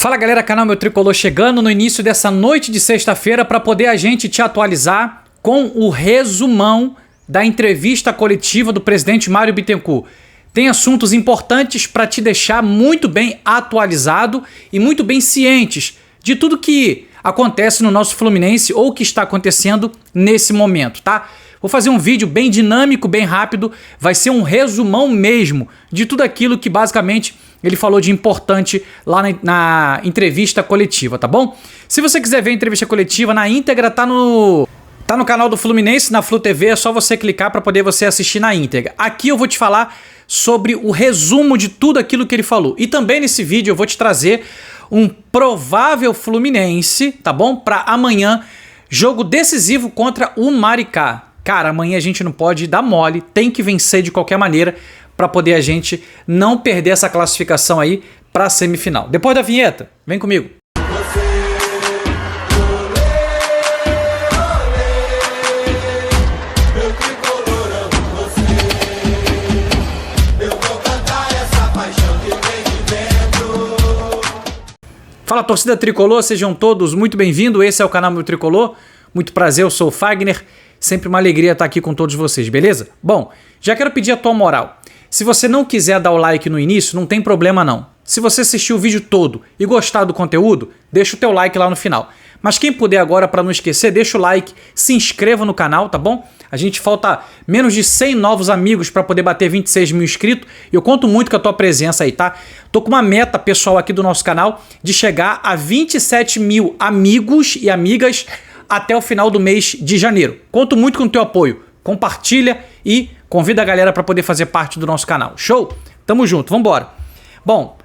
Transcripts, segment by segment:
Fala galera, canal Meu Tricolor chegando no início dessa noite de sexta-feira para poder a gente te atualizar com o resumão da entrevista coletiva do presidente Mário Bittencourt. Tem assuntos importantes para te deixar muito bem atualizado e muito bem cientes de tudo que acontece no nosso Fluminense ou que está acontecendo nesse momento, tá? Vou fazer um vídeo bem dinâmico, bem rápido, vai ser um resumão mesmo de tudo aquilo que basicamente ele falou de importante lá na entrevista coletiva, tá bom? Se você quiser ver a entrevista coletiva na íntegra, tá no canal do Fluminense, na Flu TV, é só você clicar para poder você assistir na íntegra. Aqui eu vou te falar sobre o resumo de tudo aquilo que ele falou. E também nesse vídeo eu vou te trazer um provável Fluminense, tá bom? Para amanhã, jogo decisivo contra o Maricá. Cara, amanhã a gente não pode dar mole, tem que vencer de qualquer maneira para poder a gente não perder essa classificação aí para a semifinal. Depois da vinheta, vem comigo. Fala, torcida tricolor, sejam todos muito bem-vindos. Esse é o canal Meu Tricolor. Muito prazer, eu sou o Fagner. Sempre uma alegria estar aqui com todos vocês, beleza? Bom, já quero pedir a tua moral. Se você não quiser dar o like no início, não tem problema não. Se você assistiu o vídeo todo e gostar do conteúdo, deixa o teu like lá no final. Mas quem puder agora, para não esquecer, deixa o like, se inscreva no canal, tá bom? A gente falta menos de 100 novos amigos para poder bater 26 mil inscritos e eu conto muito com a tua presença aí, tá? Tô com uma meta pessoal aqui do nosso canal de chegar a 27 mil amigos e amigas até o final do mês de janeiro. Conto muito com o teu apoio. Compartilha e convida a galera para poder fazer parte do nosso canal. Show? Tamo junto, vambora. Bom,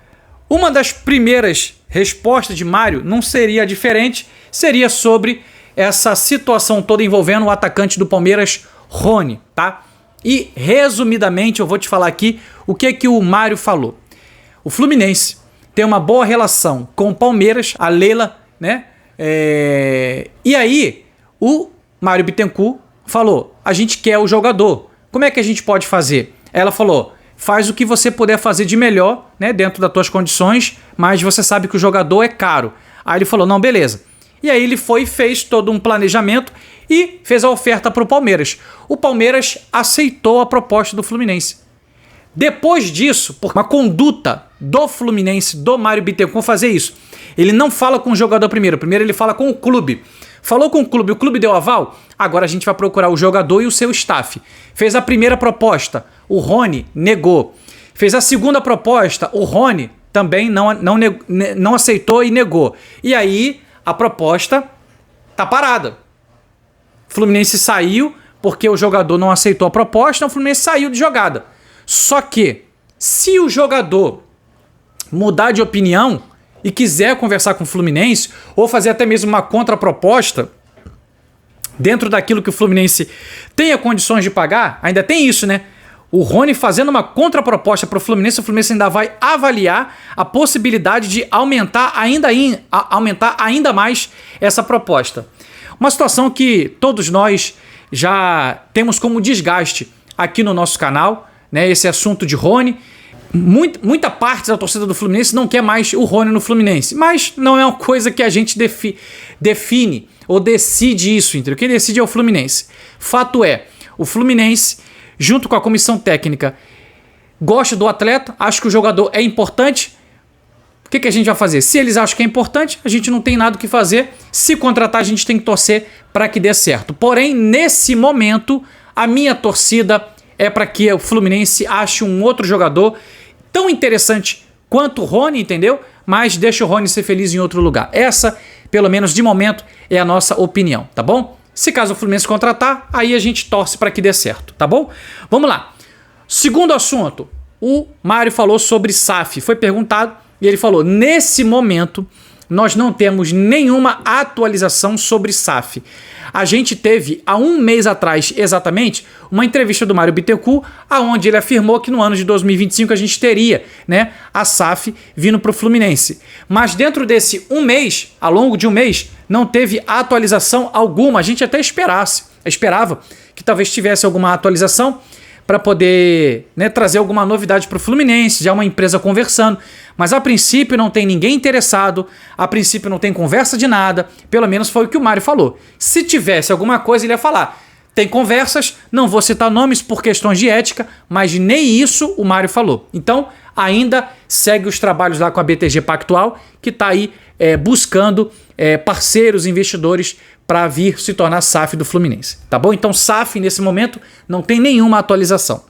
uma das primeiras respostas de Mário não seria diferente, seria sobre essa situação toda envolvendo o atacante do Palmeiras, Rony, tá? E resumidamente eu vou te falar aqui o que o Mário falou. O Fluminense tem uma boa relação com o Palmeiras, a Leila, né? E aí o Mário Bittencourt falou, a gente quer o jogador, como é que a gente pode fazer? Ela falou, faz o que você puder fazer de melhor, né, dentro das tuas condições, mas você sabe que o jogador é caro. Aí ele falou, não, beleza. E aí ele foi e fez todo um planejamento e fez a oferta para o Palmeiras. O Palmeiras aceitou a proposta do Fluminense. Depois disso, por uma conduta do Fluminense, do Mário Bittencourt fazer isso, ele não fala com o jogador primeiro ele fala com o clube. Falou com o clube deu aval? Agora a gente vai procurar o jogador e o seu staff. Fez a primeira proposta, o Rony negou. Fez a segunda proposta, o Rony também não aceitou e negou. E aí a proposta tá parada. O Fluminense saiu porque o jogador não aceitou a proposta, o Fluminense saiu de jogada. Só que, se o jogador mudar de opinião e quiser conversar com o Fluminense, ou fazer até mesmo uma contraproposta, dentro daquilo que o Fluminense tenha condições de pagar, ainda tem isso, né? O Rony fazendo uma contraproposta para o Fluminense ainda vai avaliar a possibilidade de aumentar ainda mais essa proposta. Uma situação que todos nós já temos como desgaste aqui no nosso canal, né, esse assunto de Rony. Muita parte da torcida do Fluminense não quer mais o Rony no Fluminense, mas não é uma coisa que a gente define ou decide isso, entendeu? Quem decide é o Fluminense. Fato é, o Fluminense, junto com a comissão técnica, gosta do atleta, acha que o jogador é importante. O que a gente vai fazer? Se eles acham que é importante, a gente não tem nada o que fazer. Se contratar, a gente tem que torcer para que dê certo. Porém, nesse momento, a minha torcida é para que o Fluminense ache um outro jogador tão interessante quanto o Rony, entendeu? Mas deixa o Rony ser feliz em outro lugar. Essa, pelo menos de momento, é a nossa opinião, tá bom? Se caso o Fluminense contratar, aí a gente torce para que dê certo, tá bom? Vamos lá. Segundo assunto, o Mário falou sobre SAF. Foi perguntado e ele falou, nesse momento, nós não temos nenhuma atualização sobre SAF. A gente teve, há um mês atrás exatamente, uma entrevista do Mário Bittencourt, onde ele afirmou que no ano de 2025 a gente teria, né, a SAF vindo para o Fluminense. Mas dentro desse mês, ao longo de um mês, não teve atualização alguma. A gente até esperava que talvez tivesse alguma atualização, para poder, né, trazer alguma novidade para o Fluminense, já uma empresa conversando, mas a princípio não tem ninguém interessado, a princípio não tem conversa de nada, pelo menos foi o que o Mário falou. Se tivesse alguma coisa, ele ia falar, tem conversas, não vou citar nomes por questões de ética, mas nem isso o Mário falou. Então, ainda segue os trabalhos lá com a BTG Pactual, que está aí buscando parceiros, investidores, para vir se tornar SAF do Fluminense, tá bom? Então SAF nesse momento não tem nenhuma atualização.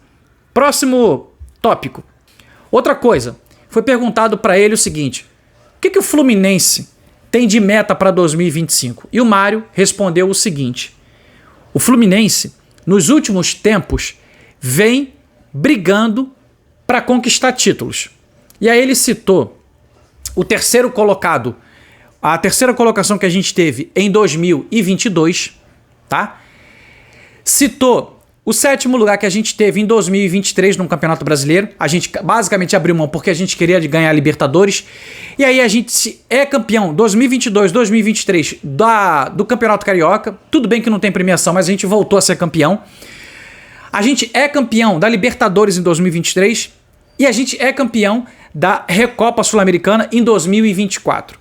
Próximo tópico. Outra coisa, foi perguntado para ele o seguinte, o que o Fluminense tem de meta para 2025? E o Mário respondeu o seguinte, o Fluminense nos últimos tempos vem brigando para conquistar títulos. E aí ele citou o terceiro colocado, a terceira colocação que a gente teve em 2022, tá? Citou o sétimo lugar que a gente teve em 2023 no Campeonato Brasileiro. A gente basicamente abriu mão porque a gente queria ganhar a Libertadores. E aí a gente é campeão 2022, 2023 do Campeonato Carioca. Tudo bem que não tem premiação, mas a gente voltou a ser campeão. A gente é campeão da Libertadores em 2023 e a gente é campeão da Recopa Sul-Americana em 2024.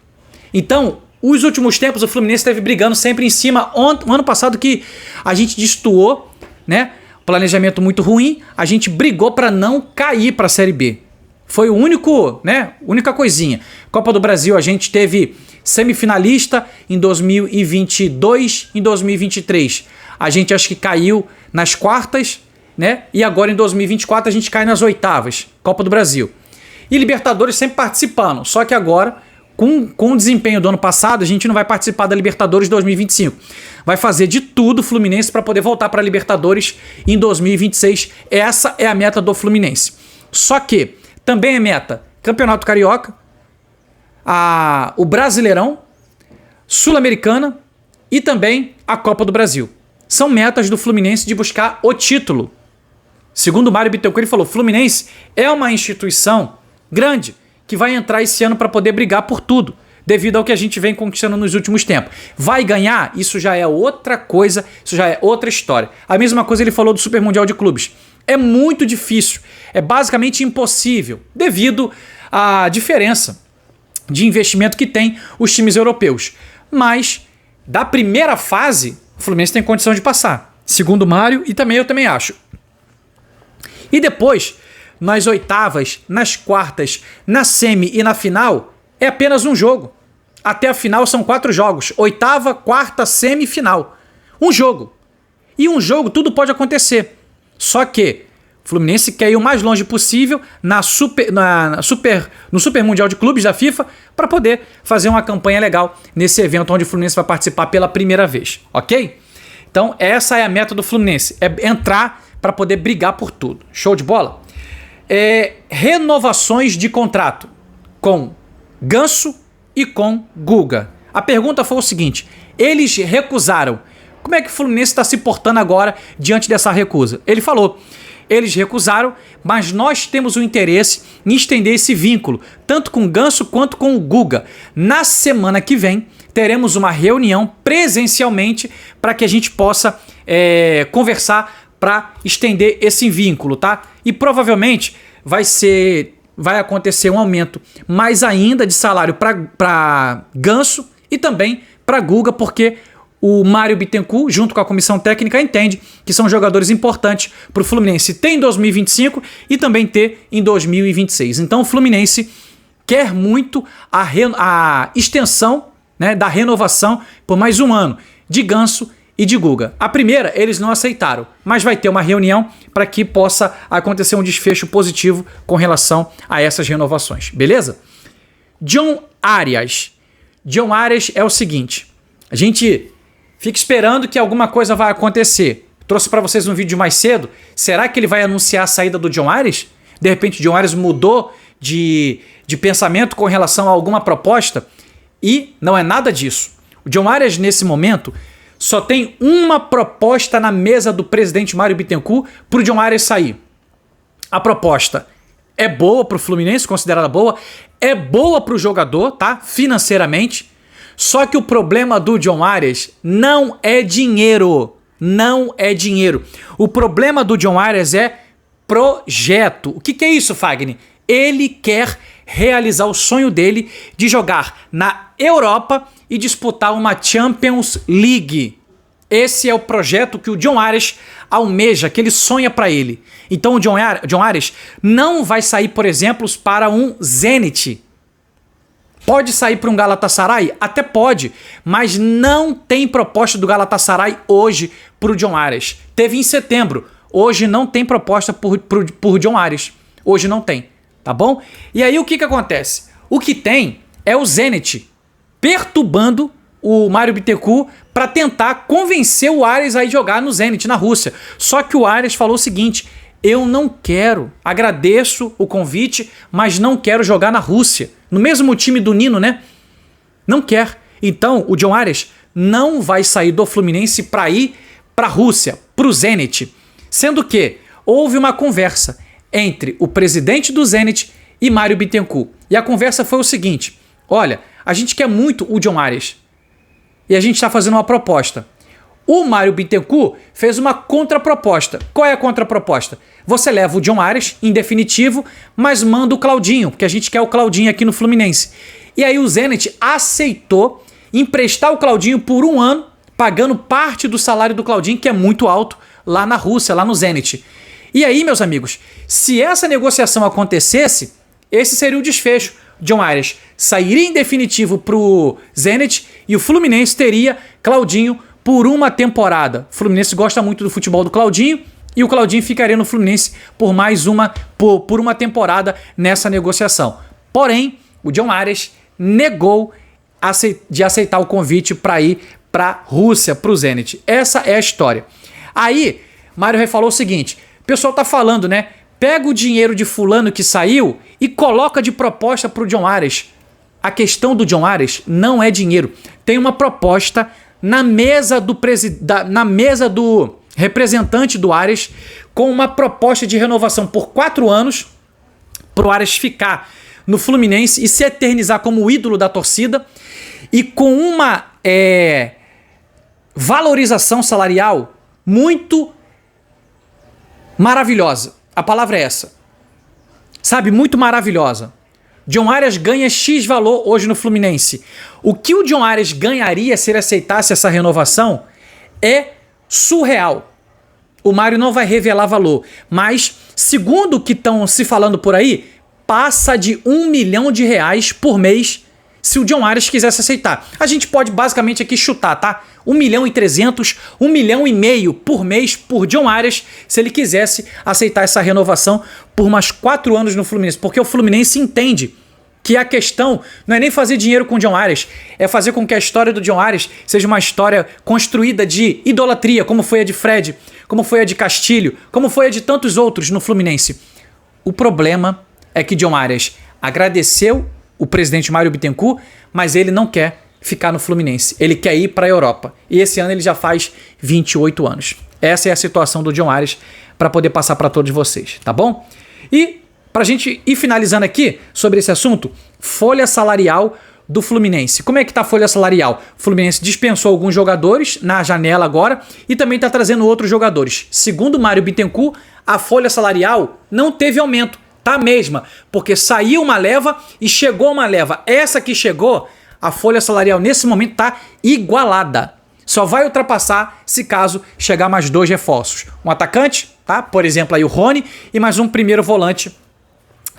Então, os últimos tempos o Fluminense esteve brigando sempre em cima. O ano passado que a gente destoou, né? Planejamento muito ruim, a gente brigou para não cair para a Série B. Foi o único, né? Única coisinha. Copa do Brasil a gente teve semifinalista em 2022, em 2023 a gente acho que caiu nas quartas, né? E agora em 2024 a gente cai nas oitavas, Copa do Brasil. E Libertadores sempre participando, só que agora com o desempenho do ano passado, a gente não vai participar da Libertadores 2025. Vai fazer de tudo o Fluminense para poder voltar para a Libertadores em 2026. Essa é a meta do Fluminense. Só que também é meta Campeonato Carioca, o Brasileirão, Sul-Americana e também a Copa do Brasil. São metas do Fluminense de buscar o título. Segundo o Mário Bittencourt, ele falou, Fluminense é uma instituição grande, que vai entrar esse ano para poder brigar por tudo, devido ao que a gente vem conquistando nos últimos tempos. Vai ganhar? Isso já é outra coisa, isso já é outra história. A mesma coisa ele falou do Super Mundial de Clubes. É muito difícil, é basicamente impossível, devido à diferença de investimento que tem os times europeus. Mas, da primeira fase, o Fluminense tem condição de passar. Segundo o Mário, e também eu também acho. E depois, nas oitavas, nas quartas, na semi e na final, é apenas um jogo. Até a final são 4 jogos. Oitava, quarta, semi e final. Um jogo. E um jogo tudo pode acontecer. Só que o Fluminense quer ir o mais longe possível no Super Mundial de Clubes da FIFA para poder fazer uma campanha legal nesse evento onde o Fluminense vai participar pela primeira vez. Ok? Então essa é a meta do Fluminense. É entrar para poder brigar por tudo. Show de bola? Renovações de contrato com Ganso e com Guga. A pergunta foi o seguinte, eles recusaram. Como é que o Fluminense está se portando agora diante dessa recusa? Ele falou, eles recusaram, mas nós temos o interesse em estender esse vínculo, tanto com o Ganso quanto com o Guga. Na semana que vem, teremos uma reunião presencialmente para que a gente possa conversar para estender esse vínculo, tá? E provavelmente vai acontecer um aumento mais ainda de salário para Ganso e também para Guga, porque o Mário Bittencourt, junto com a comissão técnica, entende que são jogadores importantes para o Fluminense ter em 2025 e também ter em 2026. Então o Fluminense quer muito a extensão, né, da renovação por mais um ano de Ganso e de Guga. A primeira, eles não aceitaram, mas vai ter uma reunião para que possa acontecer um desfecho positivo com relação a essas renovações, beleza? John Arias. John Arias é o seguinte, a gente fica esperando que alguma coisa vai acontecer. Trouxe para vocês um vídeo mais cedo, será que ele vai anunciar a saída do John Arias? De repente o John Arias mudou de pensamento com relação a alguma proposta? E não é nada disso. O John Arias, nesse momento, só tem uma proposta na mesa do presidente Mário Bittencourt para o John Arias sair. A proposta é boa para o Fluminense, considerada boa, é boa para o jogador, tá? Financeiramente. Só que o problema do John Arias não é dinheiro. Não é dinheiro. O problema do John Arias é projeto. O que é isso, Fagner? Ele quer realizar o sonho dele de jogar na Europa e disputar uma Champions League. Esse é o projeto que o John Ares almeja, que ele sonha para ele. Então o John Ares não vai sair, por exemplo, para um Zenit. Pode sair para um Galatasaray? Até pode, mas não tem proposta do Galatasaray hoje para o John Ares. Teve em setembro, hoje não tem proposta por John Ares. Hoje não tem, tá bom? E aí o que acontece? O que tem é o Zenit perturbando o Mário Bittencourt para tentar convencer o Ares a ir jogar no Zenit, na Rússia. Só que o Ares falou o seguinte: eu não quero, agradeço o convite, mas não quero jogar na Rússia. No mesmo time do Nino, né? Não quer. Então, o John Ares não vai sair do Fluminense para ir para a Rússia, para o Zenit. Sendo que houve uma conversa entre o presidente do Zenit e Mário Bittencourt. E a conversa foi o seguinte: olha, a gente quer muito o John Ares e a gente está fazendo uma proposta. O Mário Bittencourt fez uma contraproposta. Qual é a contraproposta? Você leva o John Ares, em definitivo, mas manda o Claudinho, porque a gente quer o Claudinho aqui no Fluminense. E aí o Zenit aceitou emprestar o Claudinho por 1 ano, pagando parte do salário do Claudinho, que é muito alto, lá na Rússia, lá no Zenit. E aí, meus amigos, se essa negociação acontecesse, esse seria o desfecho. John Ares sairia em definitivo para o Zenit e o Fluminense teria Claudinho por uma temporada. O Fluminense gosta muito do futebol do Claudinho e o Claudinho ficaria no Fluminense por por uma temporada nessa negociação. Porém, o John Ares negou de aceitar o convite para ir para a Rússia, para o Zenit. Essa é a história. Aí, Mário Rei falou o seguinte: o pessoal tá falando, né? Pega o dinheiro de fulano que saiu e coloca de proposta para o John Ares. A questão do John Ares não é dinheiro. Tem uma proposta na mesa do representante do Ares, com uma proposta de renovação por 4 anos para o Ares ficar no Fluminense e se eternizar como ídolo da torcida, e com uma valorização salarial muito maravilhosa. A palavra é essa. Sabe, muito maravilhosa. John Ares ganha X valor hoje no Fluminense. O que o John Ares ganharia se ele aceitasse essa renovação é surreal. O Mário não vai revelar valor, mas segundo o que estão se falando por aí, passa de R$1 milhão por mês se o John Ares quisesse aceitar. A gente pode basicamente aqui chutar, tá? 1.300.000, 1,5 milhão por mês por John Ares, se ele quisesse aceitar essa renovação por mais 4 anos no Fluminense. Porque o Fluminense entende que a questão não é nem fazer dinheiro com o John Ares, é fazer com que a história do John Ares seja uma história construída de idolatria, como foi a de Fred, como foi a de Castilho, como foi a de tantos outros no Fluminense. O problema é que John Ares agradeceu o presidente Mário Bittencourt, mas ele não quer ficar no Fluminense. Ele quer ir para a Europa. E esse ano ele já faz 28 anos. Essa é a situação do John Ares para poder passar para todos vocês, tá bom? E para a gente ir finalizando aqui sobre esse assunto, folha salarial do Fluminense. Como é que tá a folha salarial? O Fluminense dispensou alguns jogadores na janela agora e também está trazendo outros jogadores. Segundo Mário Bittencourt, a folha salarial não teve aumento. Tá a mesma, porque saiu uma leva e chegou uma leva. Essa que chegou, a folha salarial nesse momento tá igualada. Só vai ultrapassar se caso chegar mais 2 reforços. Um atacante, tá? Por exemplo, aí o Rony, e mais um primeiro volante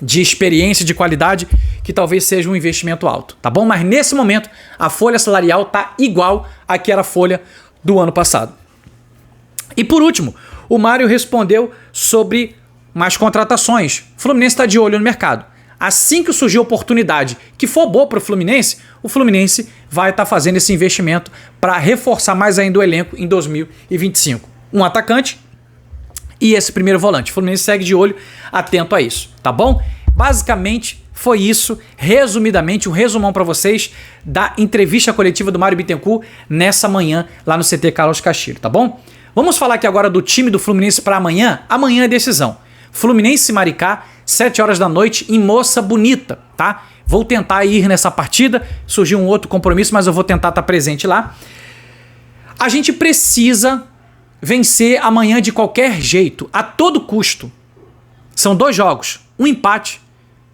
de experiência, de qualidade, que talvez seja um investimento alto, tá bom? Mas nesse momento, a folha salarial tá igual à que era a folha do ano passado. E por último, o Mário respondeu sobre mais contratações. O Fluminense está de olho no mercado. Assim que surgir oportunidade que for boa para o Fluminense vai estar fazendo esse investimento para reforçar mais ainda o elenco em 2025. Um atacante e esse primeiro volante. O Fluminense segue de olho, atento a isso, tá bom? Basicamente foi isso, resumidamente, um resumão para vocês da entrevista coletiva do Mário Bittencourt nessa manhã lá no CT Carlos Castilho, tá bom? Vamos falar aqui agora do time do Fluminense para amanhã. Amanhã é decisão. Fluminense e Maricá, 7 horas da noite, em Moça Bonita, tá? Vou tentar ir nessa partida, surgiu um outro compromisso, mas eu vou tentar estar presente lá. A gente precisa vencer amanhã de qualquer jeito, a todo custo. São 2 jogos, um empate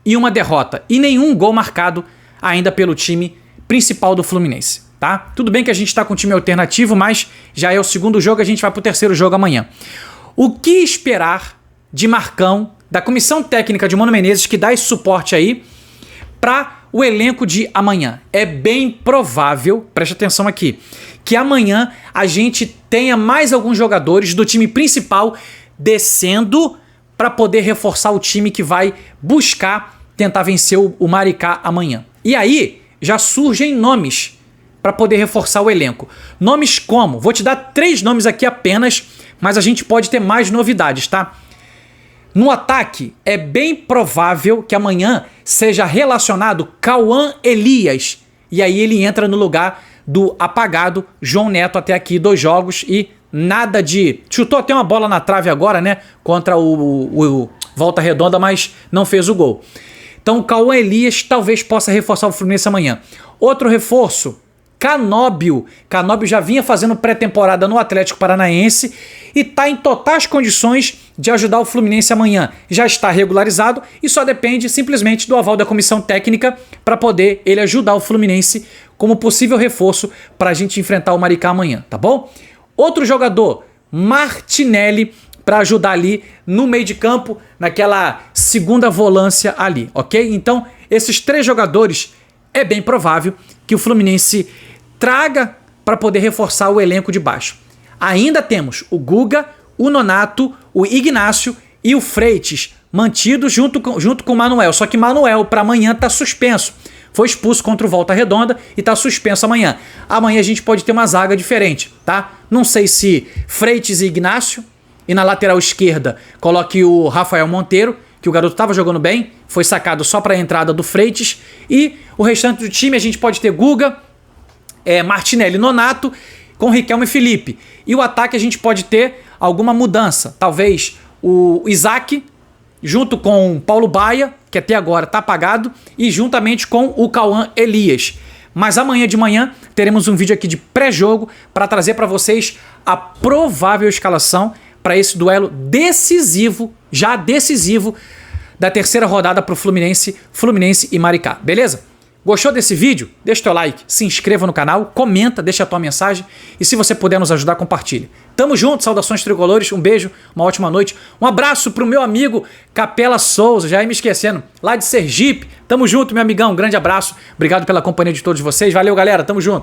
e uma derrota. E nenhum gol marcado ainda pelo time principal do Fluminense, tá? Tudo bem que a gente tá com um time alternativo, mas já é o 2º jogo, a gente vai pro 3º jogo amanhã. O que esperar de Marcão, da comissão técnica de Mano Menezes, que dá esse suporte aí, para o elenco de amanhã? É bem provável, preste atenção aqui, que amanhã a gente tenha mais alguns jogadores do time principal descendo para poder reforçar o time que vai buscar tentar vencer o Maricá amanhã. E aí já surgem nomes para poder reforçar o elenco. Nomes como? Vou te dar 3 nomes aqui apenas, mas a gente pode ter mais novidades, tá? No ataque, é bem provável que amanhã seja relacionado Cauã Elias. E aí ele entra no lugar do apagado João Neto até aqui, 2 jogos e nada de... Chutou até uma bola na trave agora, né? Contra o Volta Redonda, mas não fez o gol. Então o Cauã Elias talvez possa reforçar o Fluminense amanhã. Outro reforço, Canóbio. Canóbio já vinha fazendo pré-temporada no Atlético Paranaense e está em totais condições de ajudar o Fluminense amanhã. Já está regularizado e só depende simplesmente do aval da comissão técnica para poder ele ajudar o Fluminense como possível reforço para a gente enfrentar o Maricá amanhã, tá bom? Outro jogador, Martinelli, para ajudar ali no meio de campo, naquela segunda volância ali, ok? Então, esses 3 jogadores é bem provável que o Fluminense traga para poder reforçar o elenco de baixo. Ainda temos o Guga, o Nonato, o Ignácio e o Freitas mantidos junto com o Manuel. Só que Manuel para amanhã está suspenso. Foi expulso contra o Volta Redonda e está suspenso amanhã. Amanhã a gente pode ter uma zaga diferente, tá? Não sei se Freitas e Ignácio, e na lateral esquerda coloque o Rafael Monteiro, que o garoto estava jogando bem, foi sacado só para a entrada do Freitas, e o restante do time a gente pode ter Guga, Martinelli, Nonato, com Riquelme e Felipe. E o ataque a gente pode ter alguma mudança, talvez o Isaac, junto com Paulo Baia, que até agora está apagado, e juntamente com o Cauã Elias. Mas amanhã de manhã teremos um vídeo aqui de pré-jogo para trazer para vocês a provável escalação para esse duelo decisivo, já decisivo, da 3ª rodada para o Fluminense e Maricá, beleza? Gostou desse vídeo? Deixa teu like, se inscreva no canal, comenta, deixa a tua mensagem e se você puder nos ajudar, compartilha. Tamo junto, saudações tricolores, um beijo, uma ótima noite, um abraço pro meu amigo Capela Souza, já ia me esquecendo, lá de Sergipe. Tamo junto, meu amigão, um grande abraço, obrigado pela companhia de todos vocês, valeu galera, tamo junto.